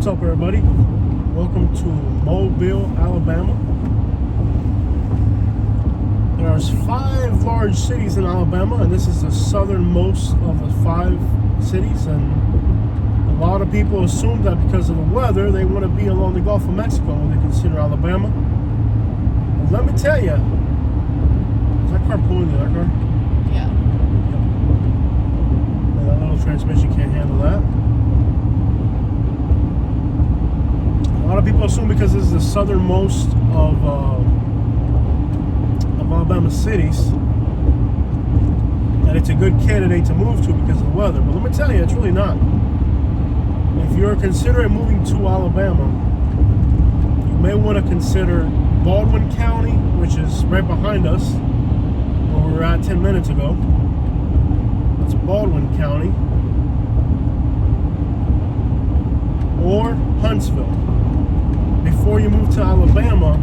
What's up, everybody? Welcome to Mobile, Alabama. There's 5 large cities in Alabama, and this is the southernmost of the 5 cities. And a lot of people assume that because of the weather, they want to be along the Gulf of Mexico when they consider Alabama. But let me tell you, is that car pulling the other car? Yeah. And that little transmission can't handle that. A lot of people assume because this is the southernmost of Alabama cities that it's a good candidate to move to because of the weather. But let me tell you, it's really not. If you're considering moving to Alabama, you may want to consider Baldwin County, which is right behind us, where we were at 10 minutes ago. That's Baldwin County. Or Huntsville. Before you move to Alabama,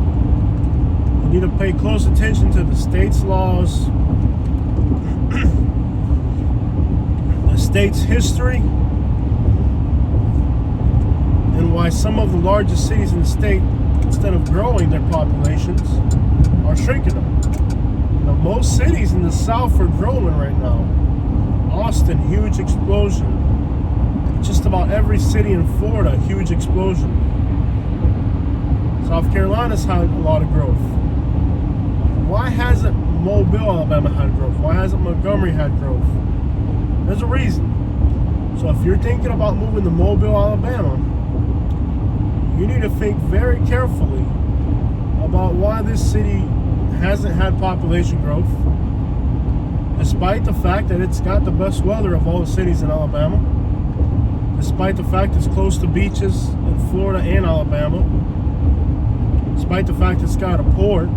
you need to pay close attention to the state's laws, the state's history, and why some of the largest cities in the state, instead of growing their populations, are shrinking them. Now, most cities in the South are growing right now. Austin, huge explosion. Just about every city in Florida, huge explosion. South Carolina's had a lot of growth. Why hasn't Mobile, Alabama had growth? Why hasn't Montgomery had growth? There's a reason. So if you're thinking about moving to Mobile, Alabama, you need to think very carefully about why this city hasn't had population growth, despite the fact that it's got the best weather of all the cities in Alabama, despite the fact it's close to beaches in Florida and Alabama, despite the fact it's got a port.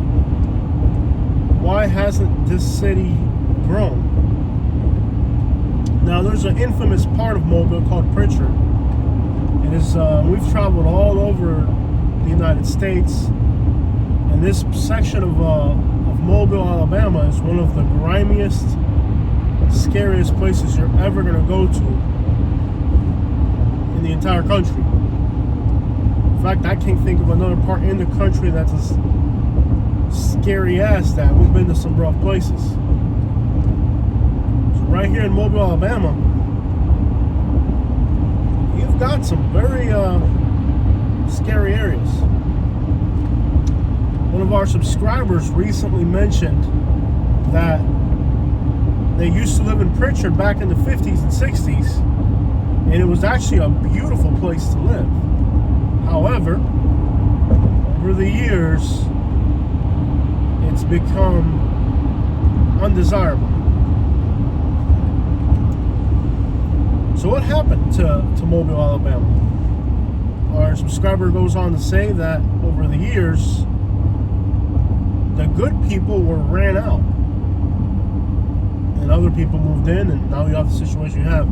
Why hasn't this city grown? Now, there's an infamous part of Mobile called Pritchard. It is, we've traveled all over the United States, and this section of Mobile, Alabama is one of the grimiest, scariest places you're ever going to go to in the entire country. In fact, I can't think of another part in the country that's as scary as that. We've been to some rough places. So right here in Mobile, Alabama, you've got some very scary areas. One of our subscribers recently mentioned that they used to live in Pritchard back in the 50s and 60s, and it was actually a beautiful place to live. However, over the years, it's become undesirable. So what happened to Mobile, Alabama? Our subscriber goes on to say that over the years, the good people were ran out, and other people moved in, and now you have the situation you have.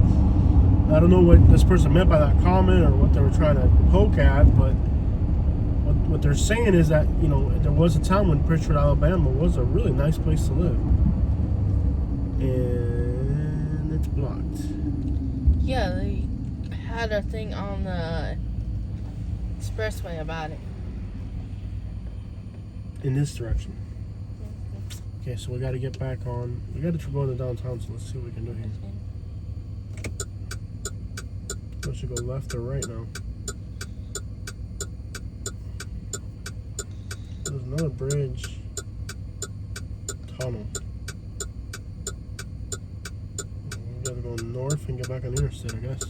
I don't know what this person meant by that comment or what they were trying to poke at, but what they're saying is that, you know, there was a time when Pritchard, Alabama was a really nice place to live. And it's blocked. Yeah, they had a thing on the expressway about it. In this direction. Okay, so we got to get back on. We got to go into downtown, so let's see what we can do here. I should go left or right now. There's another bridge. Tunnel. We gotta go north and get back on the interstate, I guess.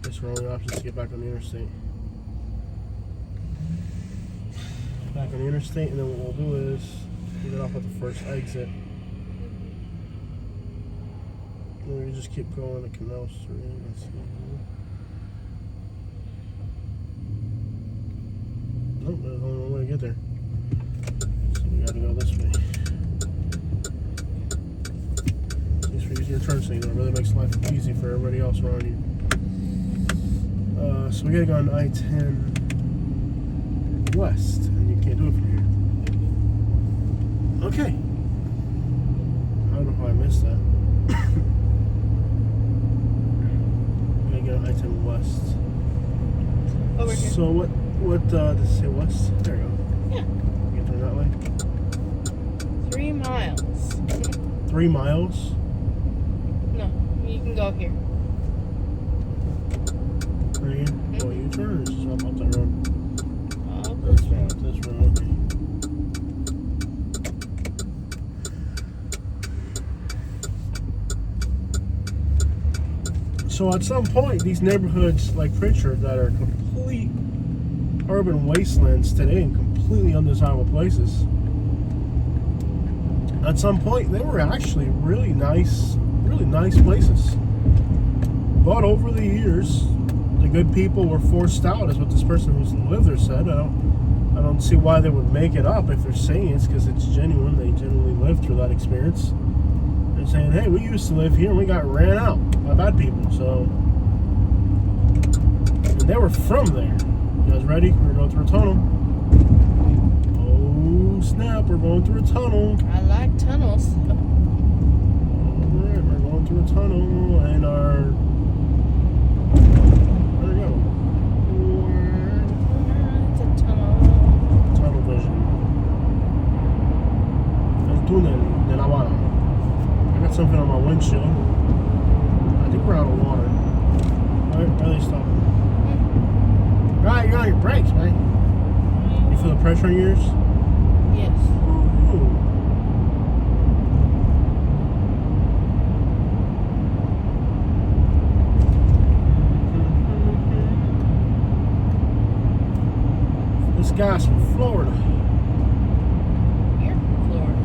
Guess our only option is to get back on the interstate. Back on the interstate, and then what we'll do is we get off at the first exit. And we just keep going to Canal Street. Let's see. Nope, there's only one way to get there. So we gotta go this way. Thanks for using your turn signal. It really makes life easy for everybody else around you. So we gotta go on I-10 West, and you can't do it from here. Okay. I don't know how I missed that. We gotta get on I-10 West. Over here. So what does it say west? There you go. Yeah. You can turn that way. 3 miles. 3 miles? No, you can go here. Right here? Oh, you turn or is it up that road? Up this road. This road, okay. So at some point, these neighborhoods like Pritchard that are complete urban wastelands today and completely undesirable places, at some point they were actually really nice places. But over the years, the good people were forced out, is what this person who's lived there said. I don't see why they would make it up if they're saying it's because it's genuine. They genuinely lived through that experience. They're saying, hey, we used to live here and we got ran out by bad people. So, and they were from there. You guys ready? We're going through a tunnel. Oh snap! We're going through a tunnel. I like tunnels. Alright, we're going through a tunnel and our... There we go. It's a tunnel. Tunnel vision. El túnel de La Habana. I got something on my windshield. I think we're out of water. Alright, where are they stopping? Right, you're on your brakes, man. You feel the pressure on yours? Yes. Ooh. This guy's from Florida. You're from Florida.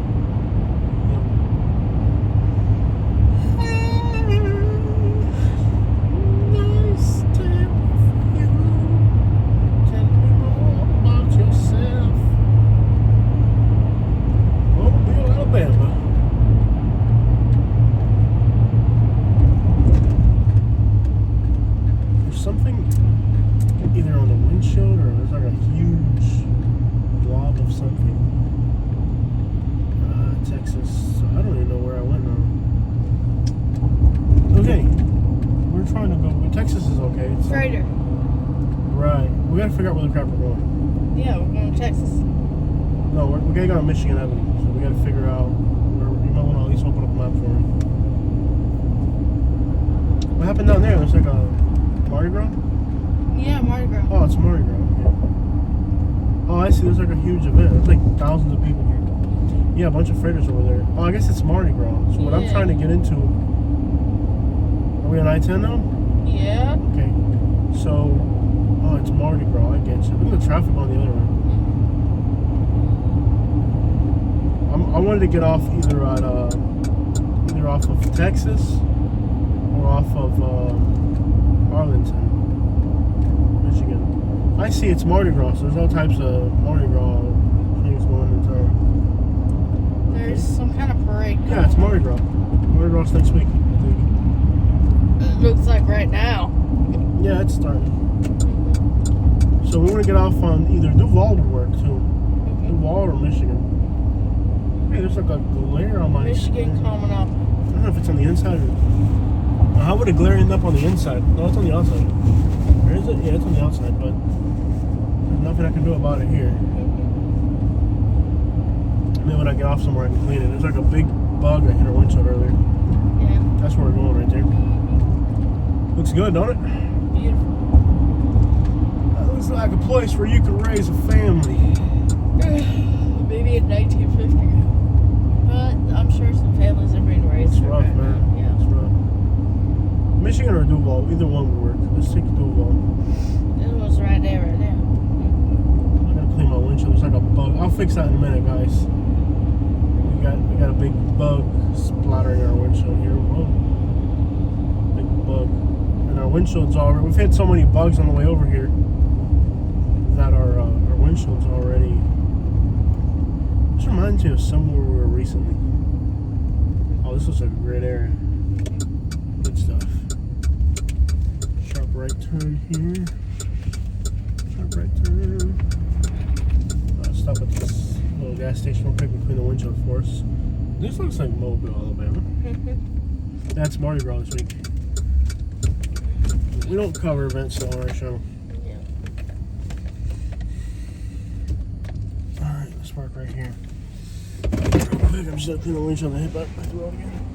Nice time with you. Tell me more about yourself. Mobile, Alabama. There's something either on the windshield or there's like a huge blob of something. Texas. I don't even know where I went now. Okay, we're trying to go. Texas is okay. It's Freighter. right. We gotta figure out where the crap we're going. Yeah, we're going to Texas. No, we gotta go on Michigan Avenue. So we gotta figure out where. You might want to at least open up a map for me. What happened down there? There's like a Mardi Gras. Yeah, Mardi Gras. Oh, it's Mardi Gras. Okay. Oh, I see. There's like a huge event. There's like thousands of people here. Yeah, a bunch of freighters over there. Oh, I guess it's Mardi Gras. So what I'm Yeah. trying to get into. Are we on I-10 now? Yeah. Okay. So, oh, it's Mardi Gras. I get you. Look at the traffic on the other one. I wanted to get off either off of Texas or off of Arlington, Michigan. I see it's Mardi Gras. So there's all types of Mardi Gras things going in town. There's some kind of parade. Yeah, it's Mardi Gras. Mardi Gras next week, I think. It looks like right now. Yeah, it's starting. So we want to get off on either Duval would work too. Duval or Michigan. Hey, there's like a glare on my Michigan screen. coming up. I don't know if it's on the inside or... How would a glare end up on the inside? No, it's on the outside. Where is it? Yeah, it's on the outside, but there's nothing I can do about it here. And then when I get off somewhere, I can clean it. There's like a big bug that hit our windshield earlier. Yeah. That's where we're going right there. Looks good, don't it? Beautiful. That looks like a place where you could raise a family. Maybe in 1950. But I'm sure some families are being raised. It's there rough, right man. now. Yeah. It's rough. Michigan or Duval, either one would work. Let's take Duval. It was right there, right there. I gotta clean my windshield. There's like a bug. I'll fix that in a minute, guys. We got a big bug splattering our windshield here. Whoa. Big bug. And our windshield's already... We've had so many bugs on the way over here that our windshield's already... This reminds me of somewhere we were recently. Oh, this looks like a great area. Good stuff. Sharp right turn here. Sharp right turn. Stop at this little gas station real quick and clean the windshield for us. This looks like Mobile, Alabama. That's Mardi Gras this week. We don't cover events on our channel. Yeah. gas mark right here. I'm just gonna clean the winch on the hip back the road again.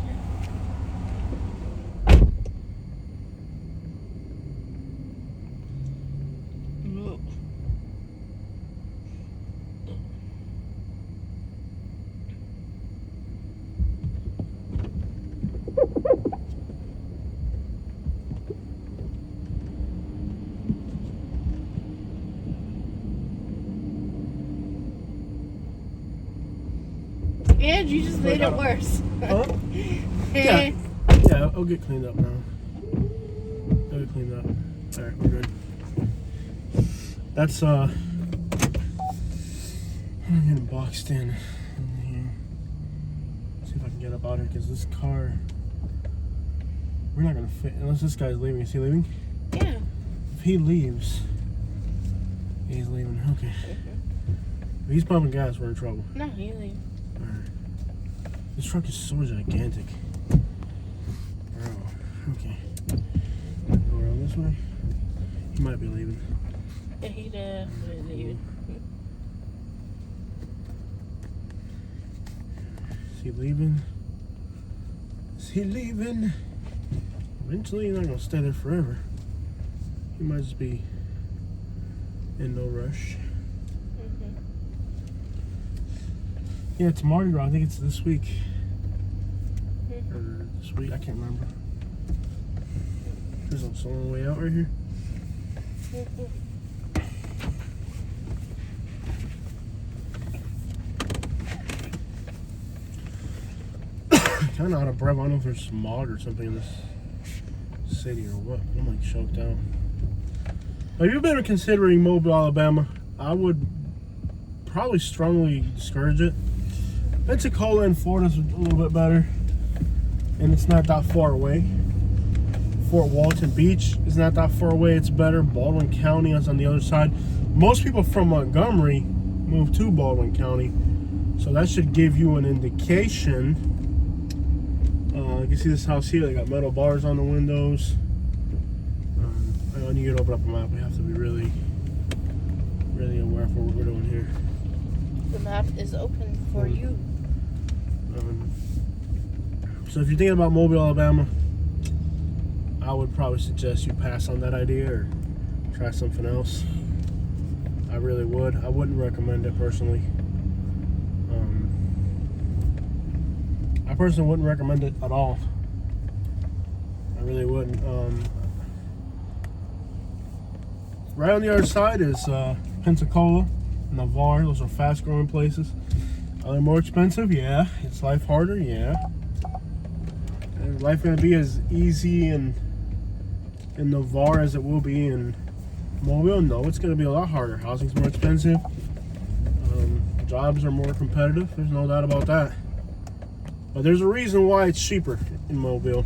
And you just made it worse. Huh? Yeah. Yeah, I'll get cleaned up now. I'll get cleaned up. Alright, we're good. That's I'm getting boxed in here. See if I can get up out here because this car, we're not gonna fit unless this guy's leaving. Is he leaving? Yeah. If he leaves, he's leaving. Okay. If he's pumping gas, we're in trouble. No, he leave. Alright. This truck is so gigantic. Bro. Okay. Go around this way. He might be leaving. Yeah, he definitely leaving. Is he leaving? Is he leaving? Eventually, he's not gonna stay there forever. He might just be in no rush. Yeah, it's Mardi Gras. I think it's this week. Or this week, I can't remember. There's a long way out right here. Kind of out of breath. I don't know if there's smog or something in this city or what. I'm like choked out. If you've been considering Mobile, Alabama, I would probably strongly discourage it. Pensacola in Florida's a little bit better, and it's not that far away. Fort Walton Beach is not that far away. It's better. Baldwin County is on the other side. Most people from Montgomery move to Baldwin County, so that should give you an indication. You can see this house here. They got metal bars on the windows. When you get open up a map, we have to be really aware of what we're doing here. The map is open for you. So if you're thinking about Mobile, Alabama, I would probably suggest you pass on that idea or try something else. I really would. I wouldn't recommend it personally. I personally wouldn't recommend it at all. I really wouldn't. Right on the other side is Pensacola, Navarre. Those are fast-growing places. Are they more expensive? Yeah. Is life harder? Yeah. Is life going to be as easy in Navarre as it will be in Mobile? No, it's going to be a lot harder. Housing's more expensive. Jobs are more competitive. There's no doubt about that. But there's a reason why it's cheaper in Mobile.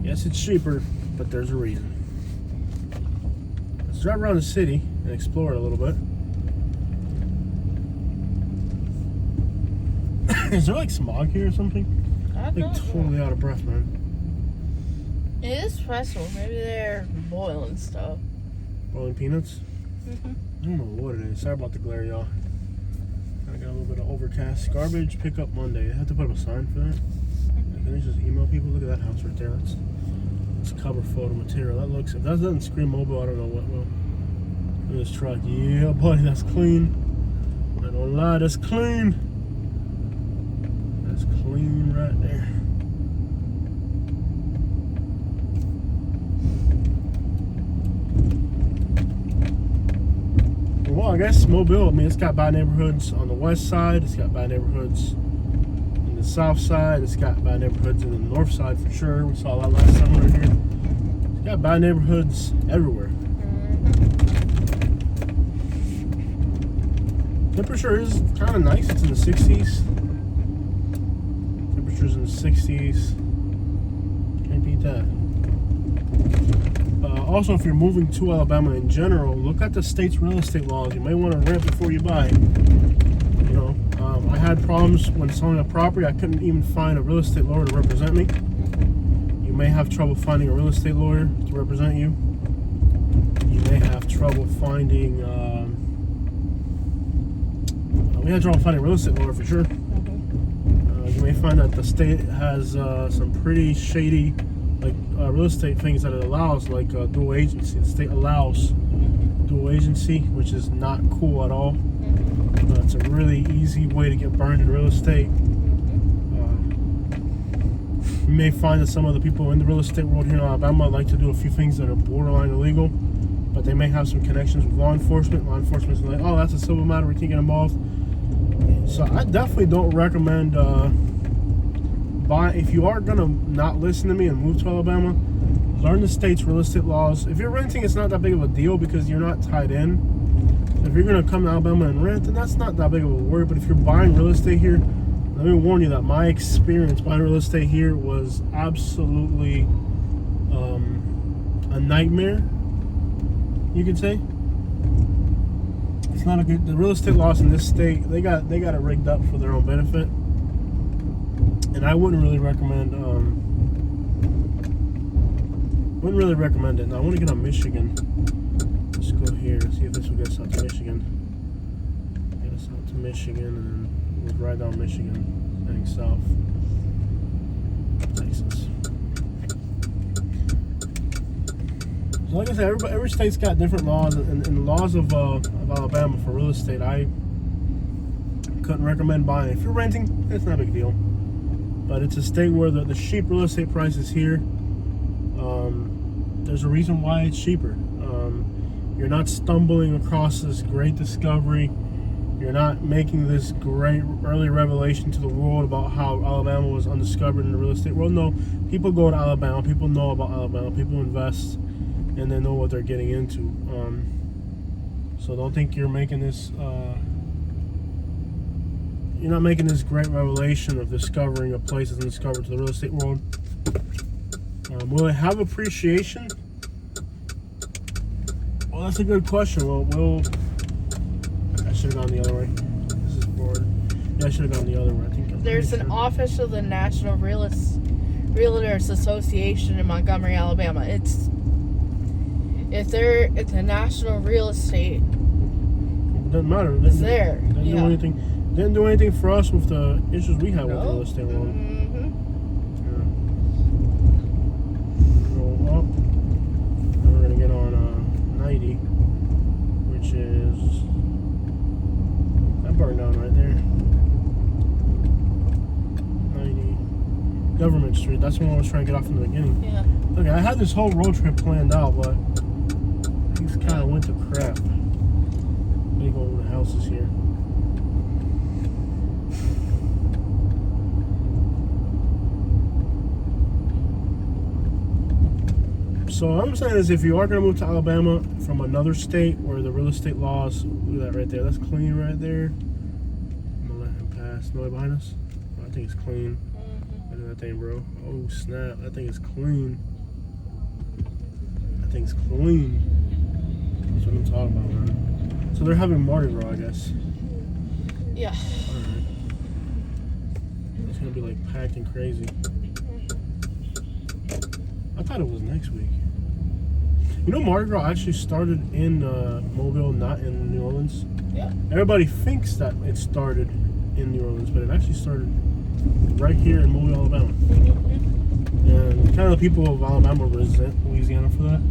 Yes, it's cheaper, but there's a reason. Let's drive around the city and explore it a little bit. Is there like smog here or something? I'm like totally out of breath, man. It is stressful. Maybe they're boiling stuff. Boiling peanuts? I don't know what it is. Sorry about the glare, y'all. I got a little bit of overcast. Garbage pickup Monday. I have to put up a sign for that. Can I just email people? Look at that house right there. That's cover photo material. That looks, if that doesn't scream Mobile, I don't know what will. Look at this truck. Yeah, buddy, that's clean. I don't lie, that's clean. That's clean right there. Well, I guess Mobile, I mean, it's got bad neighborhoods on the west side. It's got bad neighborhoods on the south side. It's got bad neighborhoods in the north side for sure. We saw that last summer right here. It's got bad neighborhoods everywhere. Temperature is kind of nice. It's in the 60s. Temperature's in the 60s. Can't beat that. Also, if you're moving to Alabama in general, look at the state's real estate laws. You may want to rent before you buy. You know, I had problems when selling a property. I couldn't even find a real estate lawyer to represent me. You may have trouble finding a real estate lawyer to represent you. You may have trouble finding. We had trouble finding a real estate lawyer for sure. You may find that the state has some pretty shady, like real estate things that it allows, like dual agency. The state allows dual agency, which is not cool at all. It's a really easy way to get burned in real estate. You may find that some of the people in the real estate world here in Alabama like to do a few things that are borderline illegal, but they may have some connections with law enforcement. Law enforcement's like, oh, that's a civil matter, we can't get involved. So I definitely don't recommend if you are gonna not listen to me and move to Alabama, learn the state's real estate laws. If you're renting, it's not that big of a deal because you're not tied in. If you're gonna come to Alabama and rent, then that's not that big of a worry. But if you're buying real estate here, let me warn you that my experience buying real estate here was absolutely a nightmare, you could say. It's not a good. The real estate laws in this state, they got it rigged up for their own benefit, and I wouldn't really recommend it. Now I want to get on Michigan. Let's go here and see if this will get us out to Michigan. Get us out to Michigan, and then we'll ride down Michigan, heading south, Texas. So like I said, every state's got different laws, and the laws of Alabama for real estate, I couldn't recommend buying. If you're renting, it's not a big deal. But it's a state where the cheap real estate prices here, there's a reason why it's cheaper. You're not stumbling across this great discovery. You're not making this great early revelation to the world about how Alabama was undiscovered in the real estate world. No, people go to Alabama. People know about Alabama. People invest, and they know what they're getting into. So don't think you're making this. You're not making this great revelation of discovering a place that's undiscovered to the real estate world. Will it have appreciation? Well, that's a good question. Well, I should have gone the other way. This is bored. Yeah, I should have gone the other way. I think there's an office of the National Realtors Association in Montgomery, Alabama. It's a national real estate. It doesn't matter. It's there. Didn't do anything for us with the issues we had with the real estate world. Roll up. Then we're gonna get on 90, which is that burned down right there. 90 Government Street. That's the one I was trying to get off in the beginning. Yeah. Okay, I had this whole road trip planned out, but things kind of went to crap. Big old houses here. So what I'm saying is, if you are going to move to Alabama from another state where the real estate laws, look at that right there. That's clean right there. I'm going to let him pass. Nobody behind us? Oh, I think it's clean. Look at that thing, bro. Oh, snap. That thing is clean. That thing's clean. That's what I'm talking about, man. So they're having Mardi Gras, I guess. Yeah. Alright. It's going to be like packed and crazy. I thought it was next week. You know, Mardi Gras actually started in Mobile, not in New Orleans. Yeah. Everybody thinks that it started in New Orleans, but it actually started right here in Mobile, Alabama. And kind of the people of Alabama resent Louisiana for that.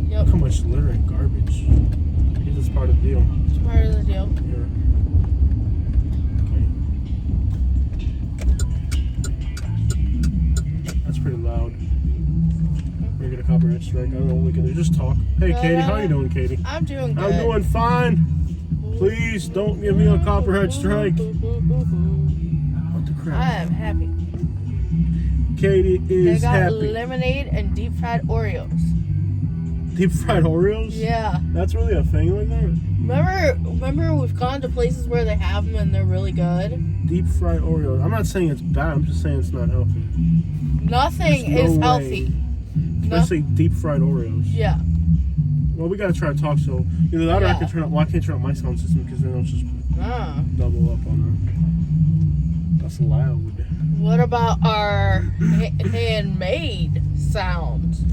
Yep. Look how much litter and garbage. I guess it's part of the deal. It's part of the deal. Yeah. Okay. That's pretty loud. We're gonna get a copyright strike. I don't know what we can do. Just talk. Hey, Katie, how you doing, Katie? I'm doing good. I'm doing fine. Please don't give me a copyright strike. What the crap? I am happy. Katie is they got happy. lemonade and deep fried Oreos. Deep fried Oreos? Yeah. That's really a thing like that? Remember we've gone to places where they have them and they're really good? Deep fried Oreos. I'm not saying it's bad. I'm just saying it's not healthy. Nothing is healthy. Especially deep fried Oreos. Yeah. Well, we gotta try to talk, so either that or I can turn up. Well, I can't turn up my sound system because then it'll just double up on the. That's loud. What about our handmade sounds.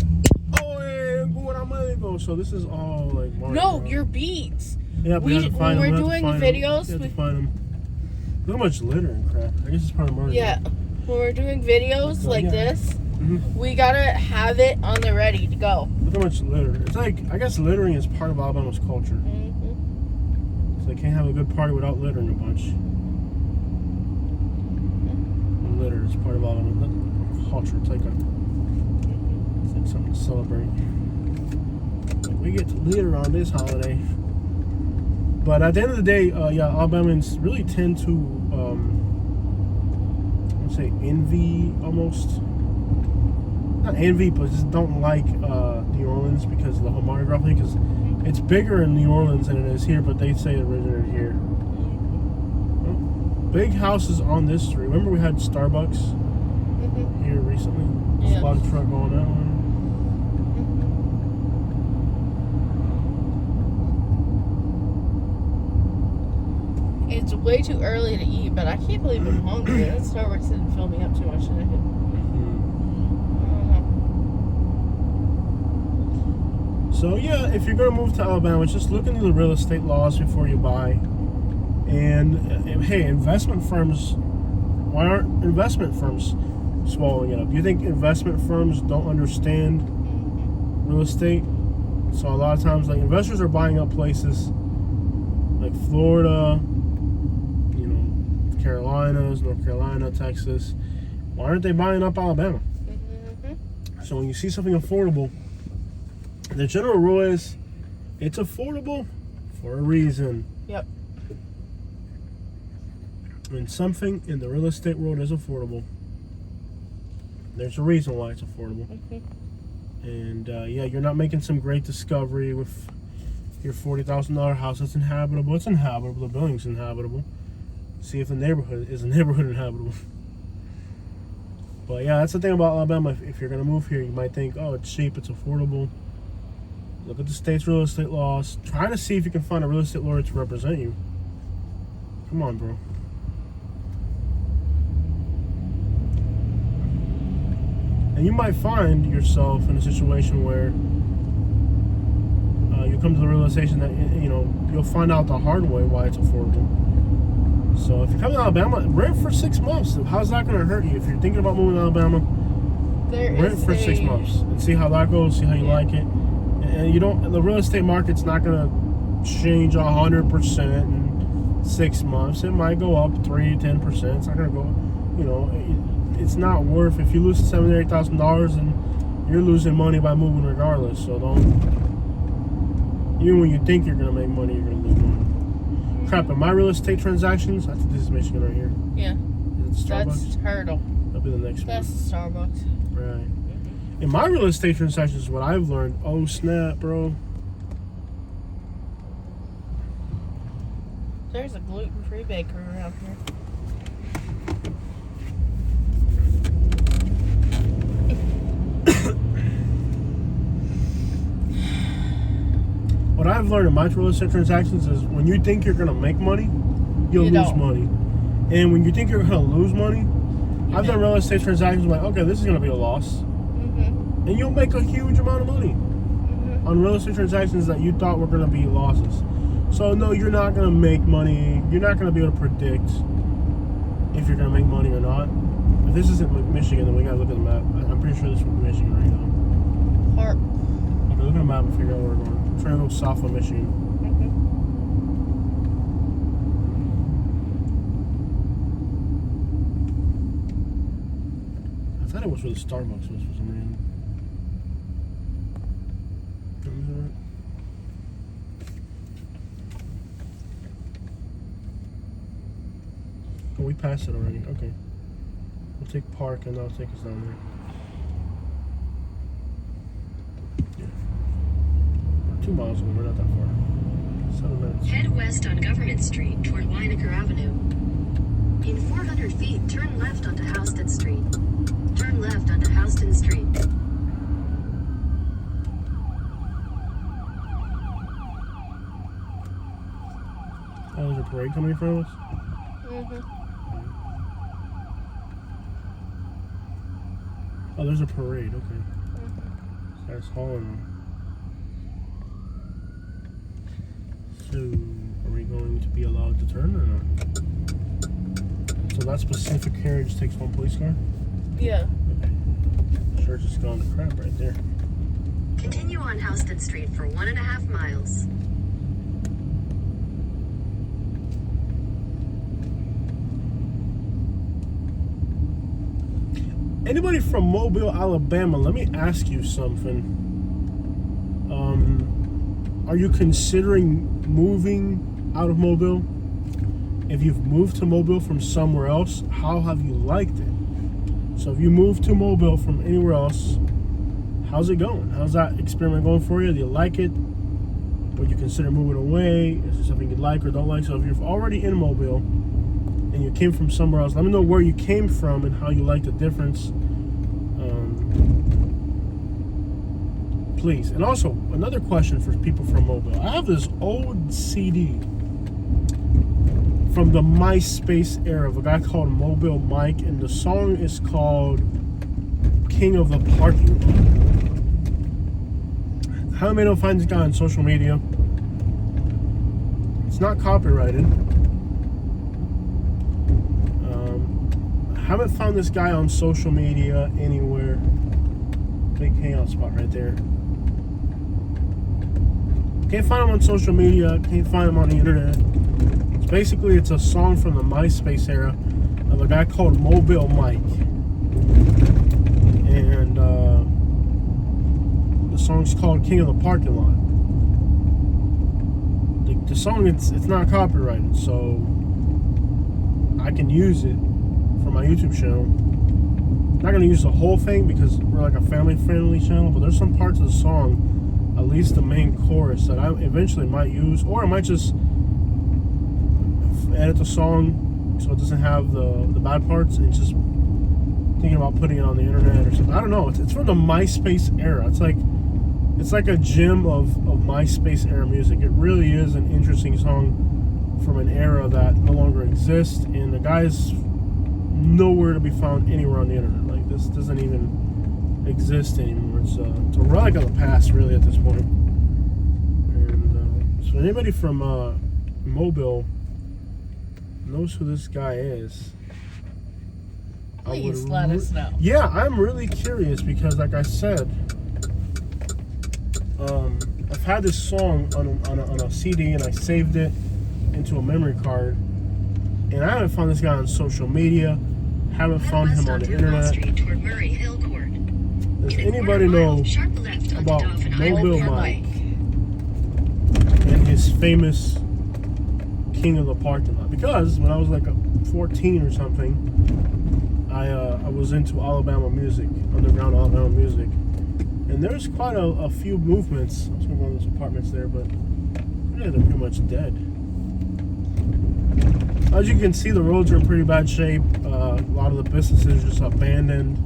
Oh, yeah, where am I going? So this is all like Mario No, Kart. your beats. Yeah, we have to find when them. we're We have to doing find videos, them. We have to find them. Look how much litter and crap. I guess it's part of Mario. yeah, when we're doing videos So, like yeah. this, Mm-hmm. we gotta have it on the ready to go. Look how much litter. It's like, I guess littering is part of Alabama's culture. Mm-hmm. So they can't have a good party without littering a bunch. Litter is part of Alabama's culture. It's like something to celebrate. We get to litter on this holiday. But at the end of the day, Alabamans really tend to, I'd say envy almost. Not envy, but just don't like New Orleans because of the whole Mardi Gras thing. Because it's bigger in New Orleans than it is here, but they say it originated here. Well, big houses on this street. Remember we had Starbucks here recently? Yeah. A lot of truck going that way. It's way too early to eat, but I can't believe I'm hungry. That Starbucks didn't fill me up too much today. So yeah, if you're gonna move to Alabama, just look into the real estate laws before you buy. And hey, investment firms, why aren't investment firms swallowing it up? You think investment firms don't understand real estate? So a lot of times, like, investors are buying up places like Florida, you know, Carolinas, North Carolina, Texas. Why aren't they buying up Alabama? So when you see something affordable, the general rule is it's affordable for a reason. Yep. When something in the real estate world is affordable, there's a reason why it's affordable. And yeah, you're not making some great discovery with your $40,000 house that's inhabitable. It's inhabitable. The building's inhabitable. See if the neighborhood is inhabitable. But yeah, that's the thing about Alabama. If you're gonna move here, you might think, oh, it's cheap, it's affordable. Look at the state's real estate laws. Try to see if you can find a real estate lawyer to represent you. Come on, bro. And you might find yourself in a situation where you come to the realization that, you know, you'll find out the hard way why it's affordable. So if you're coming to Alabama, rent for 6 months. How's that going to hurt you? If you're thinking about moving to Alabama, rent for 6 months and see how that goes, see how you like it. And you don't, the real estate market's not going to change 100% in 6 months. It might go up 3-10%. It's not going to go, you know, it's not worth, if you lose $7,000 or $8,000, and you're losing money by moving regardless. So don't, even when you think you're going to make money, you're going to lose money. Crap, in my real estate transactions, I think this is Michigan right here. Yeah. Is it Starbucks? That's Turtle. That'll be the next That's one. Starbucks. Right. In my real estate transactions, what I've learned, oh snap, bro. There's a gluten-free bakery around here. What I've learned in my real estate transactions is when you think you're going to make money, you'll lose money. And when you think you're going to lose money, I've done real estate transactions like, okay, this is going to be a loss. And you'll make a huge amount of money on real estate transactions that you thought were going to be losses. So no, you're not going to make money. You're not going to be able to predict if you're going to make money or not. If this isn't Michigan, then we got to look at the map. I'm pretty sure this is Michigan right now. Park. Okay, look at the map and figure out where we're going. I'm trying to go south of Michigan. I thought it was where the Starbucks was for some reason. Oh, we passed it already. Okay. We'll take Park and that'll take us down there. Yeah. We're 2 miles away. We're not that far. 7 minutes. Head west on Government Street toward Weinecker Avenue. In 400 feet, turn left onto Houston Street. Turn left onto Houston Street. Oh, there's a parade coming in front of us? Oh, there's a parade. Okay. That's hauling them. So, are we going to be allowed to turn or not? So that specific carriage takes one police car? Yeah. Okay. Sure just gone to crap right there. Continue on Houston Street for 1.5 miles. Anybody from Mobile, Alabama, let me ask you something. Are you considering moving out of Mobile? If you've moved to Mobile from somewhere else, how have you liked it? So if you moved to Mobile from anywhere else, how's it going? How's that experiment going for you? Do you like it? Would you consider moving away? Is there something you like or don't like? So if you're already in Mobile and you came from somewhere else, let me know where you came from and how you like the difference. Please. And also, another question for people from Mobile. I have this old CD from the MySpace era of a guy called Mobile Mike, and the song is called King of the Parking Lot. How many find this guy on social media? It's not copyrighted. I haven't found this guy on social media anywhere. Big hangout spot right there. Can't find him on social media. Can't find him on the internet. It's a song from the MySpace era of a guy called Mobile Mike. And the song's called King of the Parking Lot. The song, it's not copyrighted, so I can use it for my YouTube channel. I'm not going to use the whole thing because we're like a family-friendly channel, but there's some parts of the song, at least the main chorus, that I eventually might use, or I might just edit the song so it doesn't have the bad parts, and just thinking about putting it on the internet or something. I don't know. It's from the MySpace era. It's like a gem of MySpace era music. It really is an interesting song from an era that no longer exists, and the guy's nowhere to be found anywhere on the internet. Like, this doesn't even exist anymore. It's a relic of the past, really, at this point. And so anybody from Mobile knows who this guy is, Please let us know. Yeah, I'm really curious because, like I said, I've had this song on a CD and I saved it into a memory card, and I haven't found this guy on social media. Haven't found him on the internet. Does anybody know about Mobile Mike and his famous King of the Parking Lot? Because when I was like 14 or something, I was into Alabama music, underground Alabama music, and there's quite a few movements. I was going to go to those apartments there, but yeah, they're pretty much dead. As you can see, the roads are in pretty bad shape. A lot of the businesses are just abandoned.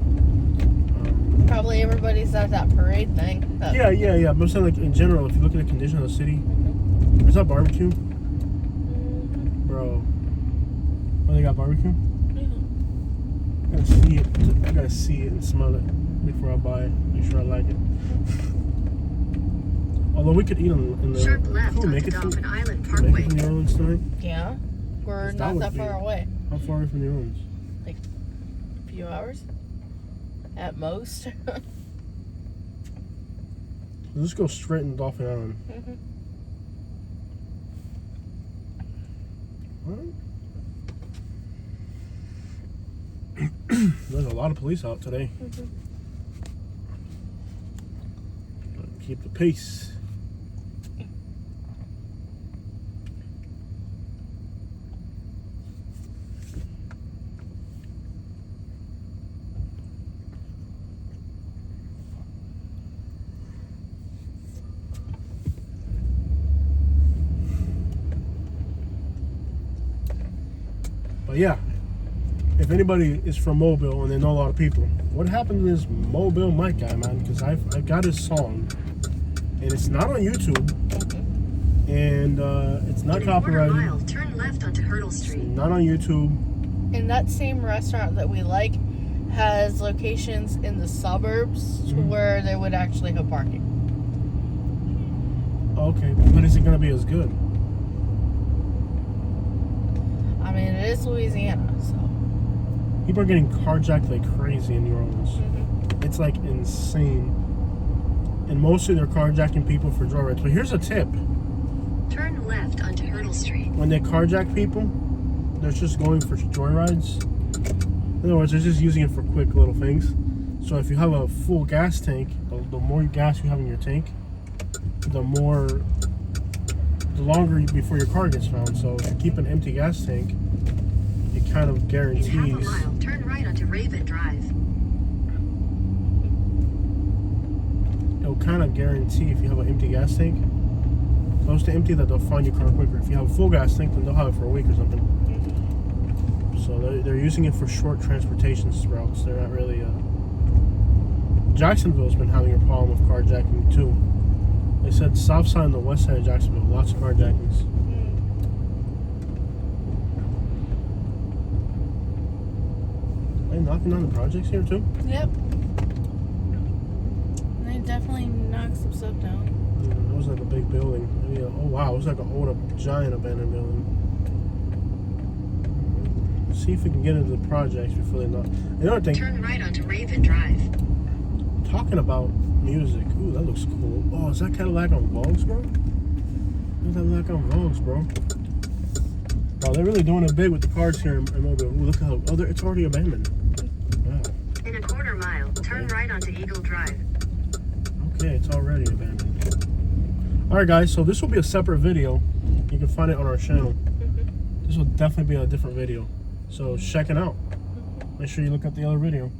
Probably everybody's at that parade thing. Yeah. But I'm saying, like, in general, if you look at the condition of the city, is that barbecue? Bro. Oh, they got barbecue? I gotta see it and smell it before I buy it. Make sure I like it. Although we could eat in the... Sharp left Could we on make it Dolphin Island Make it Parkway. from New Orleans tonight? Yeah. We're That not would that be- far away. How far are we from New Orleans? A few hours? At most. Let's go straight in Dolphin Island. What? There's a lot of police out today. Keep the peace. But yeah, if anybody is from Mobile and they know a lot of people, what happened to this Mobile Mike guy, man? Because I've got his song, and it's not on YouTube, and it's not In a quarter copyrighted. mile, turn left onto Hurdle It's Street. not on YouTube. In that same restaurant that we like, has locations in the suburbs to where they would actually have parking. Okay, but is it going to be as good? I mean, it is Louisiana, so. People are getting carjacked like crazy in New Orleans. It's like insane. And mostly they're carjacking people for joyrides. But here's a tip. Turn left onto Hurdle Street. When they carjack people, they're just going for joyrides. In other words, they're just using it for quick little things. So if you have a full gas tank, the more gas you have in your tank, the longer before your car gets found. So if you keep an empty gas tank, it kind of In guarantees. half a mile, turn right onto Raven Drive. It'll kind of guarantee if you have an empty gas tank, close to empty, that they'll find your car quicker. If you have a full gas tank, then they'll have it for a week or something. So they're using it for short transportation routes. They're not really. Jacksonville's been having a problem with carjacking too. They said south side and the west side of Jacksonville, lots of carjackings. Are they knocking down the projects here too? Yep. They definitely knocked some stuff down. It was like a big building. Maybe oh wow, it was like an old, giant abandoned building. See if we can get into the projects before they knock. You know what I think? Turn right onto Raven Drive. Talking about music. Ooh, that looks cool. Oh, is that Cadillac on Vogues, bro? Look at that Cadillac on Vogues, bro. Wow, they're really doing it big with the cars here in Mobile. Ooh, look how it's already abandoned. Wow. In a quarter mile, turn right onto Eagle Drive. Okay, it's already abandoned. Alright guys, so this will be a separate video. You can find it on our channel. This will definitely be a different video. So check it out. Make sure you look at the other video.